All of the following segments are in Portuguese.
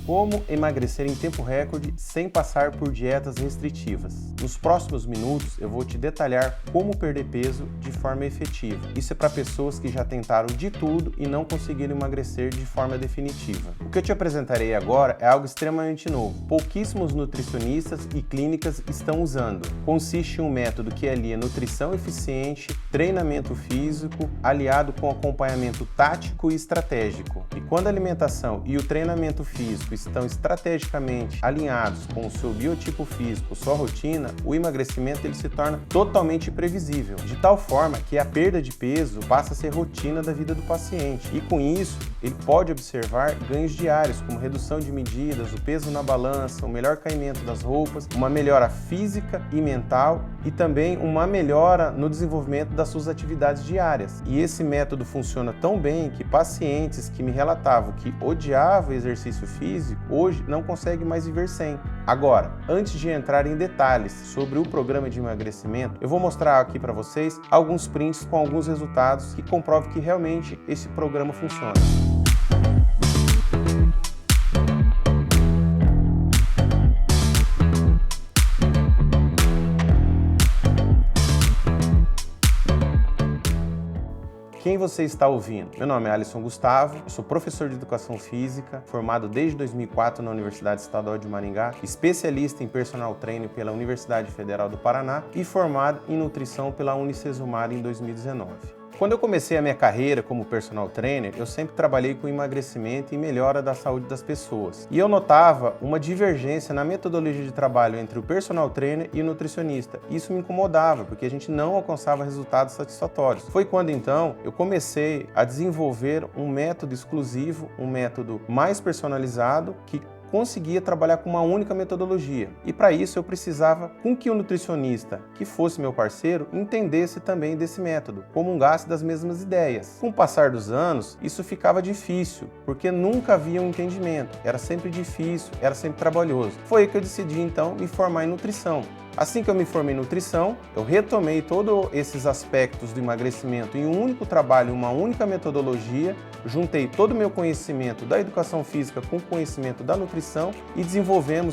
Como emagrecer em tempo recorde sem passar por dietas restritivas. Nos próximos minutos eu vou te detalhar como perder peso de forma efetiva. Isso é para pessoas que já tentaram de tudo e não conseguiram emagrecer de forma definitiva. O que eu te apresentarei agora é algo extremamente novo. Pouquíssimos nutricionistas e clínicas estão usando. Consiste em um método que alia nutrição eficiente, treinamento físico, aliado com acompanhamento tático e estratégico. E quando a alimentação e o treinamento físico estão estrategicamente alinhados com o seu biotipo físico, sua rotina, o emagrecimento ele se torna totalmente previsível, de tal forma que a perda de peso passa a ser rotina da vida do paciente. E com isso, ele pode observar ganhos diários, como redução de medidas, o peso na balança, o melhor caimento das roupas, uma melhora física e mental e também uma melhora no desenvolvimento das suas atividades diárias. E esse método funciona tão bem que pacientes que me relatavam que odiavam o exercício físico, hoje não conseguem mais viver sem. Agora, antes de entrar em detalhes sobre o programa de emagrecimento, eu vou mostrar aqui para vocês alguns prints com alguns resultados que comprovam que realmente esse programa funciona. Quem você está ouvindo? Meu nome é Alisson Gustavo, eu sou professor de Educação Física, formado desde 2004 na Universidade Estadual de Maringá, especialista em Personal Training pela Universidade Federal do Paraná e formado em Nutrição pela Unicesumar em 2019. Quando eu comecei a minha carreira como personal trainer, eu sempre trabalhei com emagrecimento e melhora da saúde das pessoas. E eu notava uma divergência na metodologia de trabalho entre o personal trainer e o nutricionista. Isso me incomodava, porque a gente não alcançava resultados satisfatórios. Foi quando então eu comecei a desenvolver um método exclusivo, um método mais personalizado que conseguia trabalhar com uma única metodologia. E para isso eu precisava com que o nutricionista, que fosse meu parceiro, entendesse também desse método, comungasse das mesmas ideias. Com o passar dos anos, isso ficava difícil, porque nunca havia um entendimento. Era sempre difícil, era sempre trabalhoso. Foi aí que eu decidi então me formar em nutrição. Assim que eu me formei em nutrição, eu retomei todos esses aspectos do emagrecimento em um único trabalho, uma única metodologia, juntei todo o meu conhecimento da educação física com o conhecimento da nutrição e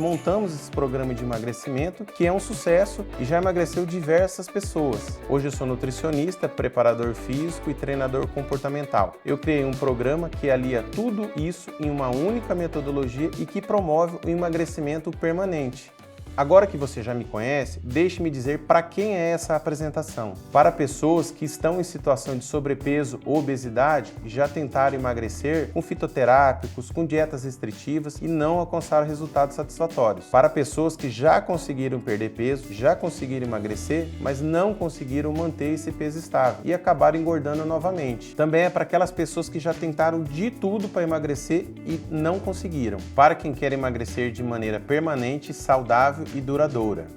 montamos esse programa de emagrecimento que é um sucesso e já emagreceu diversas pessoas. Hoje eu sou nutricionista, preparador físico e treinador comportamental. Eu criei um programa que alia tudo isso em uma única metodologia e que promove o emagrecimento permanente. Agora que você já me conhece, deixe-me dizer para quem é essa apresentação. Para pessoas que estão em situação de sobrepeso ou obesidade e já tentaram emagrecer com fitoterápicos, com dietas restritivas e não alcançaram resultados satisfatórios. Para pessoas que já conseguiram perder peso, já conseguiram emagrecer, mas não conseguiram manter esse peso estável e acabaram engordando novamente. Também é para aquelas pessoas que já tentaram de tudo para emagrecer e não conseguiram. Para quem quer emagrecer de maneira permanente, saudável e duradoura.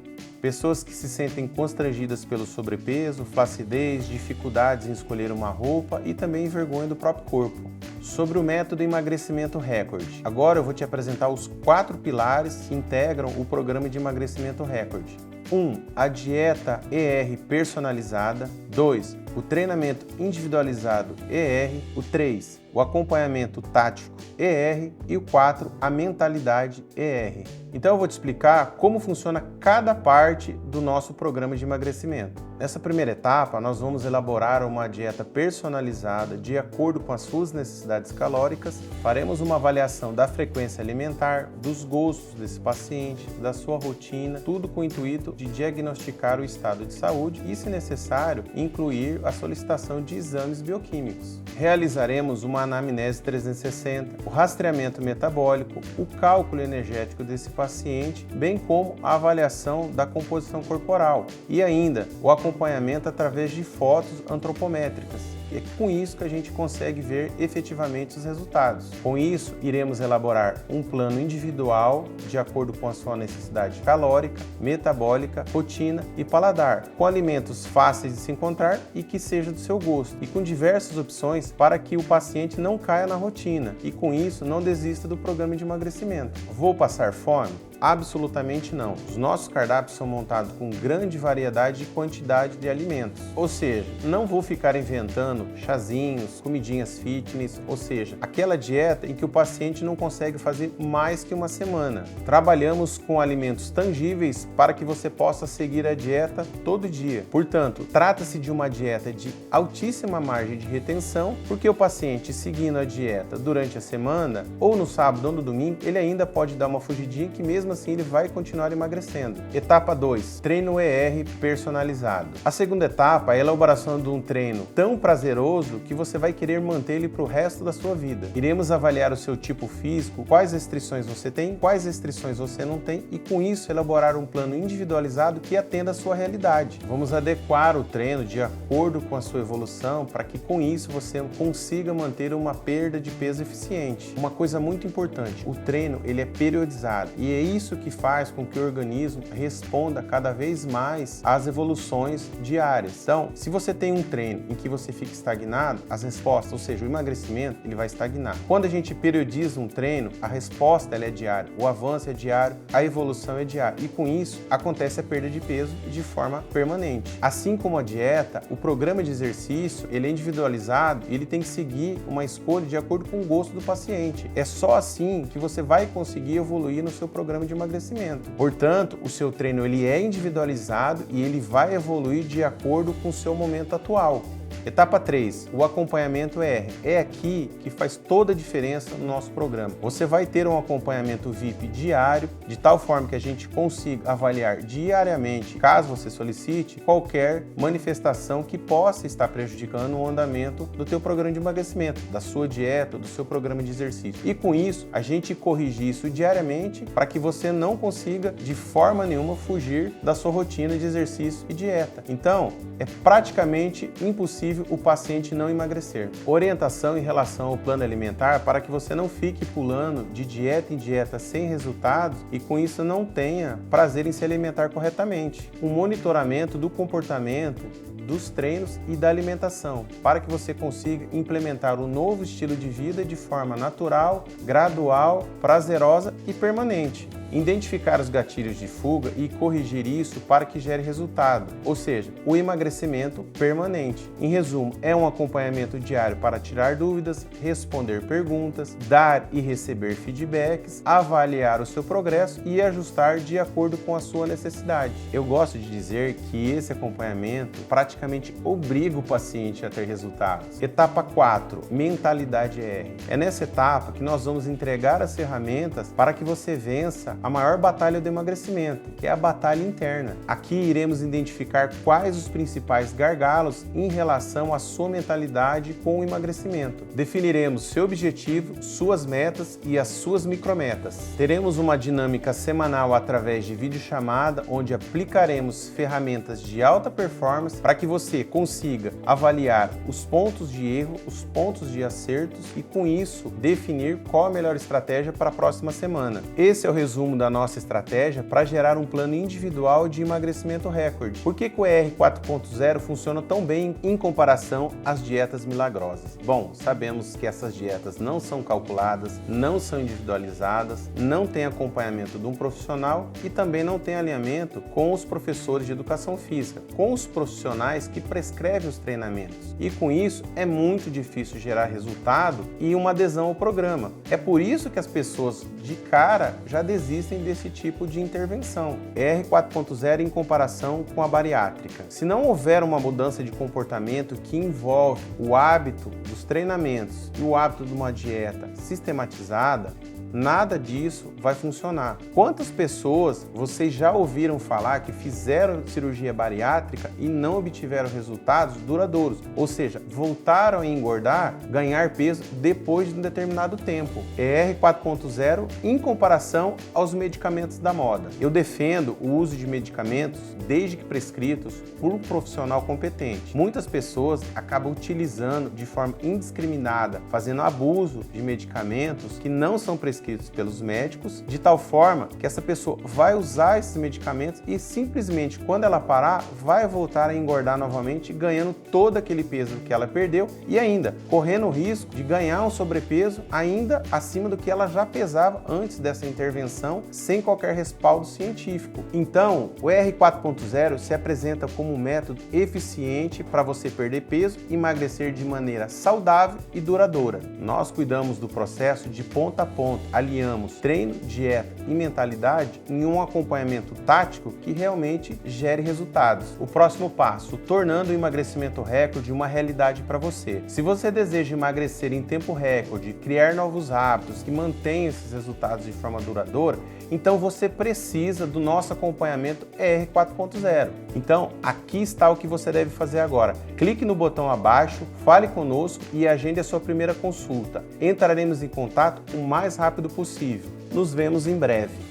Pessoas que se sentem constrangidas pelo sobrepeso, flacidez, dificuldades em escolher uma roupa e também vergonha do próprio corpo. Sobre o método emagrecimento recorde. Agora eu vou te apresentar os 4 pilares que integram o programa de emagrecimento recorde. 1. A dieta ER personalizada. 2. O treinamento individualizado ER. O 3. O acompanhamento tático ER. E o 4. A mentalidade ER. Então eu vou te explicar como funciona cada parte do nosso programa de emagrecimento. Nessa primeira etapa, nós vamos elaborar uma dieta personalizada de acordo com as suas necessidades calóricas. Faremos uma avaliação da frequência alimentar, dos gostos desse paciente, da sua rotina, tudo com o intuito de diagnosticar o estado de saúde e, se necessário, incluir a solicitação de exames bioquímicos. Realizaremos uma anamnese 360, o rastreamento metabólico, o cálculo energético desse paciente, bem como a avaliação da composição corporal e ainda o acompanhamento através de fotos antropométricas. E é com isso que a gente consegue ver efetivamente os resultados. Com isso, iremos elaborar um plano individual de acordo com a sua necessidade calórica, metabólica, rotina e paladar, com alimentos fáceis de se encontrar e que seja do seu gosto, e com diversas opções para que o paciente não caia na rotina e com isso não desista do programa de emagrecimento. Vou passar fome? Absolutamente não. Os nossos cardápios são montados com grande variedade e quantidade de alimentos. Ou seja, não vou ficar inventando usando chazinhos, comidinhas fitness, ou seja, aquela dieta em que o paciente não consegue fazer mais que uma semana. Trabalhamos com alimentos tangíveis para que você possa seguir a dieta todo dia. Portanto, trata-se de uma dieta de altíssima margem de retenção, porque o paciente seguindo a dieta durante a semana, ou no sábado ou no domingo, ele ainda pode dar uma fugidinha que mesmo assim ele vai continuar emagrecendo. Etapa 2, treino ER personalizado. A segunda etapa é a elaboração de um treino tão prazeroso que você vai querer manter ele para o resto da sua vida. Iremos avaliar o seu tipo físico, quais restrições você tem, quais restrições você não tem e com isso elaborar um plano individualizado que atenda à sua realidade. Vamos adequar o treino de acordo com a sua evolução para que com isso você consiga manter uma perda de peso eficiente. Uma coisa muito importante, o treino ele é periodizado e é isso que faz com que o organismo responda cada vez mais às evoluções diárias. Então, se você tem um treino em que você fica estagnado, as respostas, ou seja, o emagrecimento, ele vai estagnar. Quando a gente periodiza um treino, a resposta ela é diária, o avanço é diário, a evolução é diária e com isso acontece a perda de peso de forma permanente. Assim como a dieta, o programa de exercício ele é individualizado e ele tem que seguir uma escolha de acordo com o gosto do paciente. É só assim que você vai conseguir evoluir no seu programa de emagrecimento. Portanto, o seu treino ele é individualizado e ele vai evoluir de acordo com o seu momento atual. Etapa 3, o acompanhamento ER. É aqui que faz toda a diferença no nosso programa. Você vai ter um acompanhamento VIP diário, de tal forma que a gente consiga avaliar diariamente, caso você solicite, qualquer manifestação que possa estar prejudicando o andamento do teu programa de emagrecimento, da sua dieta, do seu programa de exercício. E com isso, a gente corrige isso diariamente para que você não consiga, de forma nenhuma, fugir da sua rotina de exercício e dieta. Então, é praticamente impossível o paciente não emagrecer. Orientação em relação ao plano alimentar para que você não fique pulando de dieta em dieta sem resultados e com isso não tenha prazer em se alimentar corretamente. Um monitoramento do comportamento, dos treinos e da alimentação, para que você consiga implementar um novo estilo de vida de forma natural, gradual, prazerosa e permanente. Identificar os gatilhos de fuga e corrigir isso para que gere resultado, ou seja, o emagrecimento permanente. Em resumo, é um acompanhamento diário para tirar dúvidas, responder perguntas, dar e receber feedbacks, avaliar o seu progresso e ajustar de acordo com a sua necessidade. Eu gosto de dizer que esse acompanhamento praticamente obriga o paciente a ter resultados. Etapa 4, mentalidade ER. É nessa etapa que nós vamos entregar as ferramentas para que você vença a maior batalha do emagrecimento, que é a batalha interna. Aqui iremos identificar quais os principais gargalos em relação à sua mentalidade com o emagrecimento. Definiremos seu objetivo, suas metas e as suas micrometas. Teremos uma dinâmica semanal através de videochamada, onde aplicaremos ferramentas de alta performance para que você consiga avaliar os pontos de erro, os pontos de acertos e com isso definir qual a melhor estratégia para a próxima semana. Esse é o resumo da nossa estratégia para gerar um plano individual de emagrecimento recorde. Por que o ER 4.0 funciona tão bem em comparação às dietas milagrosas? Bom, sabemos que essas dietas não são calculadas, não são individualizadas, não têm acompanhamento de um profissional e também não têm alinhamento com os professores de educação física, com os profissionais que prescrevem os treinamentos. E com isso é muito difícil gerar resultado e uma adesão ao programa. É por isso que as pessoas de cara já desistem desse tipo de intervenção. ER 4.0 em comparação com a bariátrica. Se não houver uma mudança de comportamento que envolve o hábito dos treinamentos e o hábito de uma dieta sistematizada, nada disso vai funcionar. Quantas pessoas vocês já ouviram falar que fizeram cirurgia bariátrica e não obtiveram resultados duradouros? Ou seja, voltaram a engordar, ganhar peso depois de um determinado tempo. ER 4.0 em comparação aos medicamentos da moda. Eu defendo o uso de medicamentos desde que prescritos por um profissional competente. Muitas pessoas acabam utilizando de forma indiscriminada, fazendo abuso de medicamentos que não são prescritos prescritos pelos médicos, de tal forma que essa pessoa vai usar esses medicamentos e simplesmente quando ela parar, vai voltar a engordar novamente, ganhando todo aquele peso que ela perdeu e ainda correndo o risco de ganhar um sobrepeso ainda acima do que ela já pesava antes dessa intervenção, sem qualquer respaldo científico. Então, o R4.0 se apresenta como um método eficiente para você perder peso e emagrecer de maneira saudável e duradoura. Nós cuidamos do processo de ponta a ponta, aliamos treino, dieta e mentalidade em um acompanhamento tático que realmente gere resultados. O próximo passo, tornando o emagrecimento recorde uma realidade para você. Se você deseja emagrecer em tempo recorde, criar novos hábitos que mantenham esses resultados de forma duradoura, então você precisa do nosso acompanhamento R4.0. Então, aqui está o que você deve fazer agora. Clique no botão abaixo, fale conosco e agende a sua primeira consulta. Entraremos em contato o mais rápido possível. Nos vemos em breve.